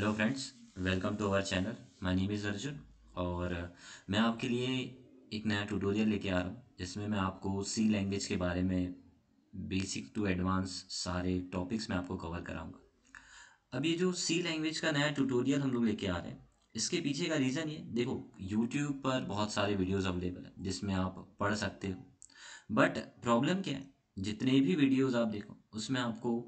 Hello friends, welcome to our channel. My name is Arjun और मैं आपके लिए एक नया ट्यूटोरियल लेके आ रहा हूँ जिसमें मैं आपको सी लैंग्वेज के बारे में बेसिक टू एडवांस सारे टॉपिक्स मैं आपको कवर कराऊंगा। अब ये जो सी लैंग्वेज का नया ट्यूटोरियल हम लोग लेके आ रहे हैं, इसके पीछे का रीज़न ये देखो, यूट्यूब पर बहुत सारे वीडियोज़ अवेलेबल हैं जिसमें आप पढ़ सकते हो। बट प्रॉब्लम क्या है, जितने भी वीडियोज़ आप देखो उसमें आपको,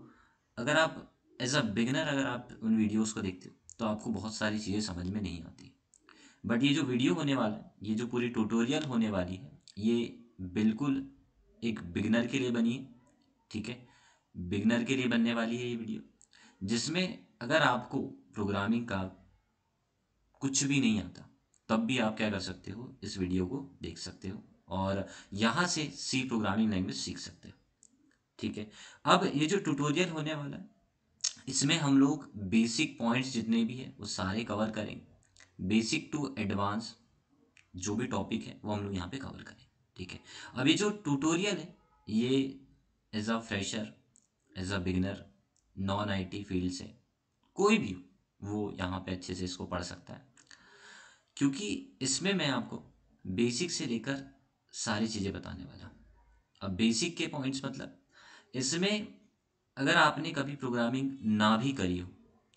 अगर आप एज अ बिगनर अगर आप उन वीडियोस को देखते हो तो आपको बहुत सारी चीज़ें समझ में नहीं आती। बट ये जो वीडियो होने वाला है, ये जो पूरी ट्यूटोरियल होने वाली है, ये बिल्कुल एक बिगनर के लिए बनी है। ठीक है, बिगनर के लिए बनने वाली है ये वीडियो, जिसमें अगर आपको प्रोग्रामिंग का कुछ भी नहीं आता तब भी आप क्या कर सकते हो, इस वीडियो को देख सकते हो और यहाँ से सी प्रोग्रामिंग लैंग्वेज सीख सकते हो। ठीक है, अब ये जो ट्यूटोरियल होने वाला है, इसमें हम लोग बेसिक पॉइंट्स जितने भी हैं वो सारे कवर करेंगे। बेसिक टू एडवांस जो भी टॉपिक है वो हम लोग यहाँ पे कवर करें। ठीक है, अब ये जो ट्यूटोरियल है, ये as a fresher, as a beginner, non IT field से कोई भी हो, वो यहाँ पे अच्छे से इसको पढ़ सकता है, क्योंकि इसमें मैं आपको बेसिक से लेकर सारी चीज़ें बताने वाला हूँ। अब बेसिक के पॉइंट्स मतलब, इसमें अगर आपने कभी प्रोग्रामिंग ना भी करी हो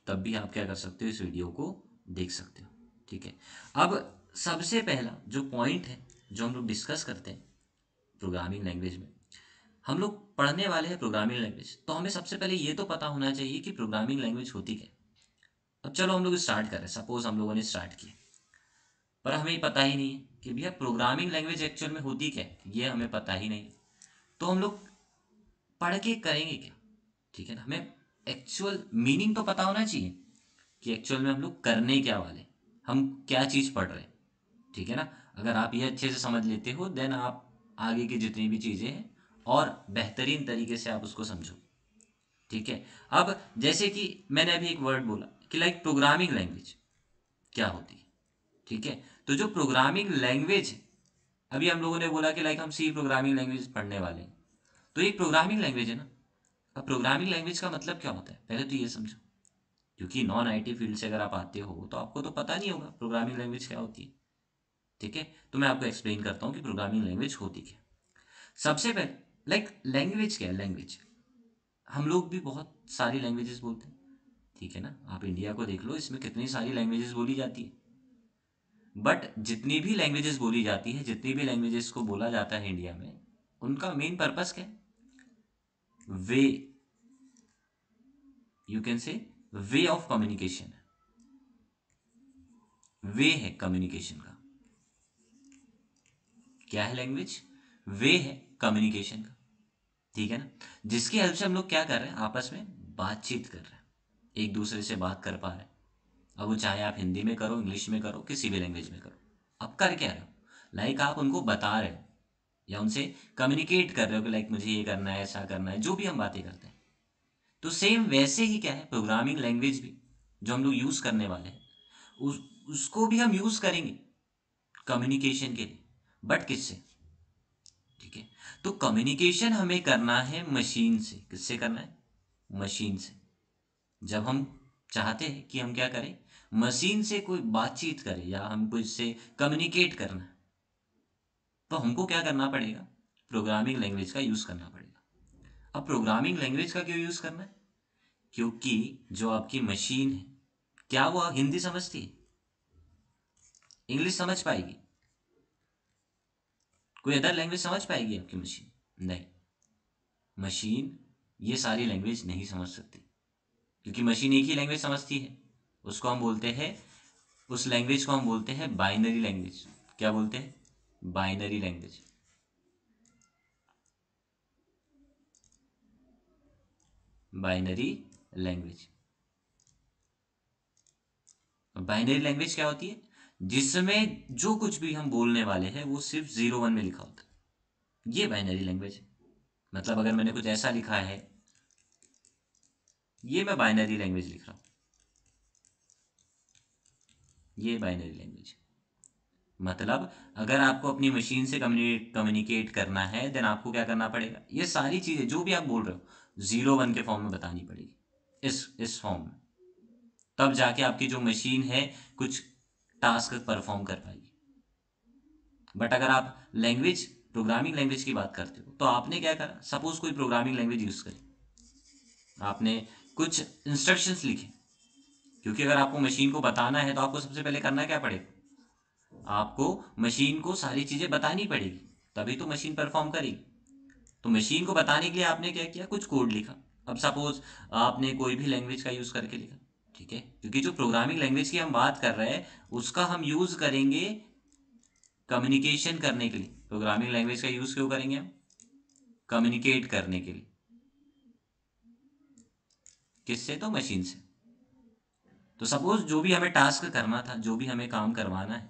तब भी आप क्या कर सकते हो, इस वीडियो को देख सकते हो। ठीक है, अब सबसे पहला जो पॉइंट है जो हम लोग डिस्कस करते हैं प्रोग्रामिंग लैंग्वेज में, हम लोग पढ़ने वाले हैं प्रोग्रामिंग लैंग्वेज, तो हमें सबसे पहले ये तो पता होना चाहिए कि प्रोग्रामिंग लैंग्वेज होती क्या है। अब चलो हम लोग स्टार्ट करें, सपोज हम लोगों ने स्टार्ट किया पर हमें पता ही नहीं है कि भैया प्रोग्रामिंग लैंग्वेज एक्चुअल में होती क्या है, ये हमें पता ही नहीं है। तो हम लोग पढ़ के करेंगे क्या? ठीक है ना, हमें एक्चुअल मीनिंग तो पता होना चाहिए कि एक्चुअल में हम लोग करने क्या वाले, हम क्या चीज़ पढ़ रहे हैं। ठीक है ना, अगर आप ये अच्छे से समझ लेते हो देन आप आगे की जितनी भी चीज़ें हैं और बेहतरीन तरीके से आप उसको समझो। ठीक है, अब जैसे कि मैंने अभी एक वर्ड बोला कि लाइक प्रोग्रामिंग लैंग्वेज क्या होती है। ठीक है, तो जो प्रोग्रामिंग लैंग्वेज है, अभी हम लोगों ने बोला कि लाइक हम सी प्रोग्रामिंग लैंग्वेज पढ़ने वाले हैं, तो ये प्रोग्रामिंग लैंग्वेज है ना। अब प्रोग्रामिंग लैंग्वेज का मतलब क्या होता है, पहले तो ये समझो, क्योंकि नॉन आईटी फील्ड से अगर आप आते हो तो आपको तो पता नहीं होगा प्रोग्रामिंग लैंग्वेज क्या होती है। ठीक है, तो मैं आपको एक्सप्लेन करता हूँ कि प्रोग्रामिंग लैंग्वेज होती क्या। सबसे पहले लाइक लैंग्वेज क्या है, लैंग्वेज हम लोग भी बहुत सारी लैंग्वेजेस बोलते हैं। ठीक है ना, आप इंडिया को देख लो, इसमें कितनी सारी लैंग्वेजेस बोली जाती है। बट जितनी भी लैंग्वेजेस बोली जाती है, जितनी भी लैंग्वेजेस को बोला जाता है इंडिया में, उनका मेन पर्पस क्या है? वे, you can say way of communication, वे है कम्युनिकेशन का। क्या है लैंग्वेज? वे है कम्युनिकेशन का। ठीक है ना, जिसकी हेल्प से हम लोग क्या कर रहे हैं, आपस में बातचीत कर रहे हैं, एक दूसरे से बात कर पा रहे हैं। अब वो चाहे आप हिंदी में करो, इंग्लिश में करो, किसी भी लैंग्वेज में करो, आप कर क्या रहे हो, लाइक आप उनको बता रहे हो या उनसे कम्युनिकेट कर रहे हो कि लाइक मुझे ये करना है, ऐसा करना है, जो भी हम बातें करते हैं। तो सेम वैसे ही क्या है, प्रोग्रामिंग लैंग्वेज भी जो हम लोग यूज़ करने वाले हैं, उस उसको भी हम यूज़ करेंगे कम्युनिकेशन के लिए। बट किससे? ठीक है, तो कम्युनिकेशन हमें करना है मशीन से। किससे करना है? मशीन से। जब हम चाहते हैं कि हम क्या करें, मशीन से कोई बातचीत करें या हमको इससे कम्युनिकेट करना है, तो हमको क्या करना पड़ेगा, प्रोग्रामिंग लैंग्वेज का यूज़ करना पड़ेगा। अब प्रोग्रामिंग लैंग्वेज का क्यों यूज़ करना है? क्योंकि जो आपकी मशीन है, क्या वो हिंदी समझती है, इंग्लिश समझ पाएगी, कोई अदर लैंग्वेज समझ पाएगी आपकी मशीन? नहीं, मशीन ये सारी लैंग्वेज नहीं समझ सकती, क्योंकि मशीन एक ही लैंग्वेज समझती है। उसको हम बोलते हैं, उस लैंग्वेज को हम बोलते हैं बाइनरी लैंग्वेज। क्या बोलते हैं? Binary language. Binary language. Binary language क्या होती है? जिसमें जो कुछ भी हम बोलने वाले हैं वो सिर्फ 0 1 में लिखा होता है, ये बाइनरी लैंग्वेज है। मतलब अगर मैंने कुछ ऐसा लिखा है, ये मैं बाइनरी लैंग्वेज लिख रहा हूँ, ये बाइनरी लैंग्वेज। मतलब अगर आपको अपनी मशीन से कम्युनिकेट करना है, देन आपको क्या करना पड़ेगा, ये सारी चीज़ें जो भी आप बोल रहे हो 0 1 के फॉर्म में बतानी पड़ेगी, इस फॉर्म में, तब जाके आपकी जो मशीन है कुछ टास्क परफॉर्म कर पाएगी। बट अगर आप लैंग्वेज, प्रोग्रामिंग लैंग्वेज की बात करते हो तो आपने क्या करा, सपोज कोई प्रोग्रामिंग लैंग्वेज यूज करी, आपने कुछ इंस्ट्रक्शंस लिखे, क्योंकि अगर आपको मशीन को बताना है तो आपको सबसे पहले करना क्या पड़ेगा, आपको मशीन को सारी चीजें बतानी पड़ेगी, तभी तो मशीन परफॉर्म करेगी। तो मशीन को बताने के लिए आपने क्या किया, कुछ कोड लिखा। अब सपोज आपने कोई भी लैंग्वेज का यूज करके लिखा, ठीक है, क्योंकि जो प्रोग्रामिंग लैंग्वेज की हम बात कर रहे हैं उसका हम यूज करेंगे कम्युनिकेशन करने के लिए। प्रोग्रामिंग लैंग्वेज का यूज क्यों करेंगे हम, कम्युनिकेट करने के लिए। किससे, तो मशीन से। तो सपोज जो भी हमें टास्क करना था, जो भी हमें काम करवाना है,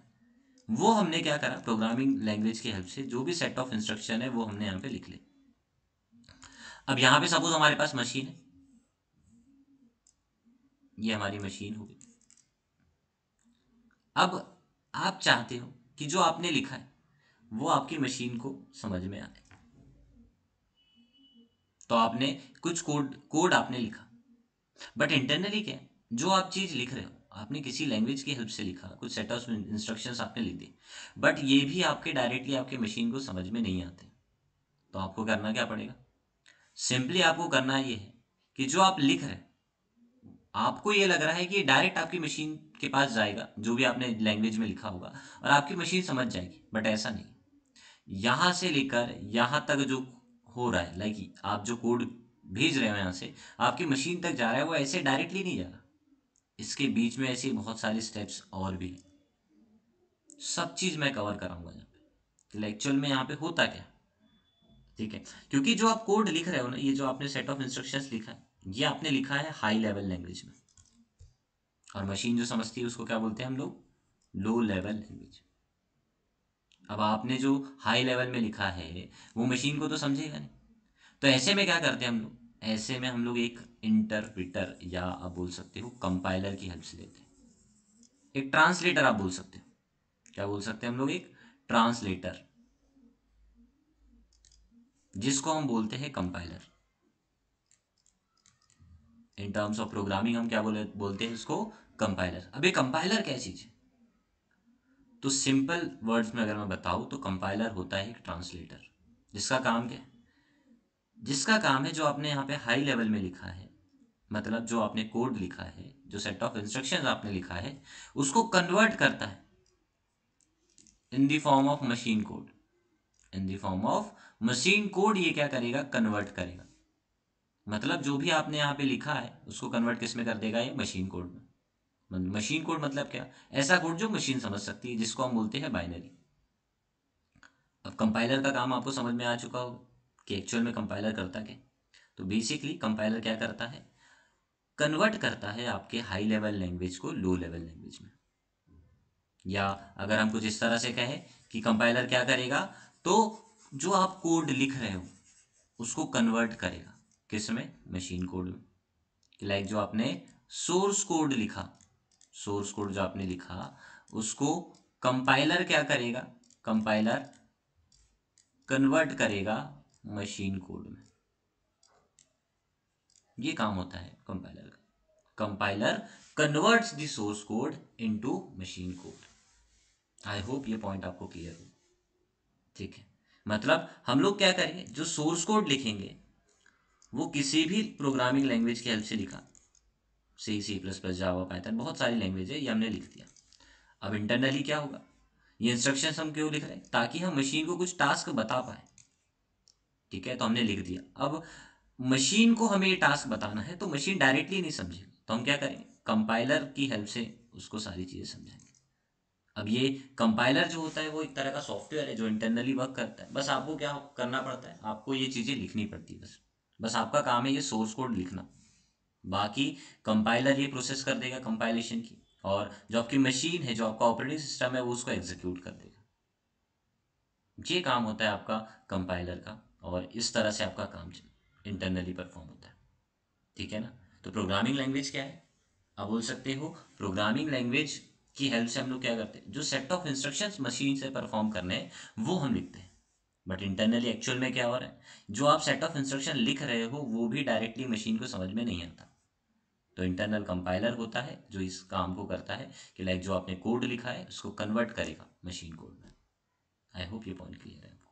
वो हमने क्या करा, प्रोग्रामिंग लैंग्वेज की हेल्प से जो भी सेट ऑफ इंस्ट्रक्शन है वो हमने यहाँ पे लिख ली। अब यहाँ पे सपोज हमारे पास मशीन है, ये हमारी मशीन हो गई। अब आप चाहते हो कि जो आपने लिखा है वो आपकी मशीन को समझ में आए, तो आपने कुछ कोड आपने लिखा। बट इंटरनली क्या है, जो आप चीज लिख रहे हो आपने किसी लैंग्वेज की हेल्प से लिखा, कुछ सेट ऑफ इंस्ट्रक्शंस आपने लिख दिए, बट ये भी आपके डायरेक्टली आपके मशीन को समझ में नहीं आते। तो आपको करना क्या पड़ेगा, सिंपली आपको करना ये है कि जो आप लिख रहे हैं, आपको ये लग रहा है कि डायरेक्ट आपकी मशीन के पास जाएगा, जो भी आपने लैंग्वेज में लिखा होगा, और आपकी मशीन समझ जाएगी, बट ऐसा नहीं। यहाँ से लेकर यहाँ तक जो हो रहा है, लाइक आप जो कोड भेज रहे हो यहाँ से आपकी मशीन तक जा रहा है, वो ऐसे डायरेक्टली नहीं जा रहा, इसके बीच में ऐसे बहुत सारे स्टेप्स और भी हैं। सब चीज़ मैं कवर कराऊंगा यहाँ पे, एक्चुअल में यहाँ पे होता क्या, ठीक है। क्योंकि जो आप कोड लिख रहे हो ना, ये जो आपने सेट ऑफ इंस्ट्रक्शंस लिखा है, ये आपने लिखा है हाई लेवल लैंग्वेज में, और मशीन जो समझती है उसको क्या बोलते हैं हम लोग, लो लेवल लैंग्वेज। अब आपने जो हाई लेवल में लिखा है वो मशीन को तो समझेगा नहीं, तो ऐसे में क्या करते हैं हम लोग, ऐसे में हम लोग एक इंटरप्रिटर या आप बोल सकते हो कंपाइलर की हेल्प से लेते हैं, एक ट्रांसलेटर आप बोल सकते हो। क्या बोल सकते हैं हम लोग, एक ट्रांसलेटर, जिसको हम बोलते हैं compiler. In terms of programming हम क्या बोलते हैं इसको, कंपाइलर। अब ये कंपाइलर क्या चीज है, तो सिंपल वर्ड्स में अगर मैं बताऊं तो कंपाइलर होता है एक ट्रांसलेटर, जिसका काम क्या है, जिसका काम है जो आपने यहाँ पे हाई लेवल में लिखा है, मतलब जो आपने कोड लिखा है, जो सेट ऑफ इंस्ट्रक्शंस आपने लिखा है, उसको कन्वर्ट करता है in the form of machine code. In the form of machine code ये क्या करेगा, कन्वर्ट करेगा। मतलब जो भी आपने यहाँ पे लिखा है उसको कन्वर्ट किस में कर देगा, ये मशीन कोड में। मशीन कोड मतलब क्या, ऐसा कोड जो मशीन समझ सकती है, जिसको हम बोलते हैं बाइनरी। अब कंपाइलर का काम आपको समझ में आ चुका होगा कि एक्चुअल में कंपाइलर करता क्या। तो बेसिकली कंपाइलर क्या करता है, कन्वर्ट करता है आपके हाई लेवल लैंग्वेज को लो लेवल लैंग्वेज में। या अगर हम कुछ इस तरह से कहें कि कंपाइलर क्या करेगा, तो जो आप कोड लिख रहे हो उसको कन्वर्ट करेगा किस में, मशीन कोड में। लाइक जो आपने सोर्स कोड लिखा, सोर्स कोड जो आपने लिखा उसको कंपाइलर क्या करेगा, कंपाइलर कन्वर्ट करेगा मशीन कोड में। ये काम होता है कंपाइलर का, compiler converts the source code into machine code. I hope ये पॉइंट आपको क्लियर हो, ठीक है। मतलब हम लोग क्या करेंगे, जो सोर्स कोड लिखेंगे वो किसी भी प्रोग्रामिंग लैंग्वेज की हेल्प से लिखा, सी प्लस प्लस, जावा, पाइथन, बहुत सारी लैंग्वेज है, ये हमने लिख दिया। अब इंटरनली क्या होगा, ये इंस्ट्रक्शंस हम क्यों लिख रहे हैं, ताकि हम मशीन को कुछ टास्क बता पाए, ठीक है। तो हमने लिख दिया, अब मशीन को हमें ये टास्क बताना है तो मशीन डायरेक्टली नहीं समझेगी, तो हम क्या करेंगे, कंपाइलर की हेल्प से उसको सारी चीज़ें समझाएंगे। अब ये कंपाइलर जो होता है वो एक तरह का सॉफ्टवेयर है जो इंटरनली वर्क करता है, बस आपको क्या करना पड़ता है, आपको ये चीज़ें लिखनी पड़ती है, बस बस आपका काम है ये सोर्स कोड लिखना। बाकी कंपाइलर ये प्रोसेस कर देगा कंपाइलेशन की, और जो आपकी मशीन है, जो आपका ऑपरेटिंग सिस्टम है, वो उसको एग्जीक्यूट कर देगा। ये काम होता है आपका कंपाइलर का, और इस तरह से आपका काम इंटरनली परफॉर्म होता है, ठीक है ना। तो प्रोग्रामिंग लैंग्वेज क्या है, आप बोल सकते हो प्रोग्रामिंग लैंग्वेज की हेल्प से हम लोग क्या करते हैं, जो सेट ऑफ इंस्ट्रक्शंस मशीन से परफॉर्म करने हैं वो हम लिखते हैं। बट इंटरनली एक्चुअल में क्या हो रहा है, जो आप सेट ऑफ इंस्ट्रक्शन लिख रहे हो वो भी डायरेक्टली मशीन को समझ में नहीं आता। तो इंटरनल कंपाइलर होता है जो इस काम को करता है कि लाइक जो आपने कोड लिखा है उसको कन्वर्ट करेगा मशीन कोड में। आई होप ये पॉइंट क्लियर है आपको।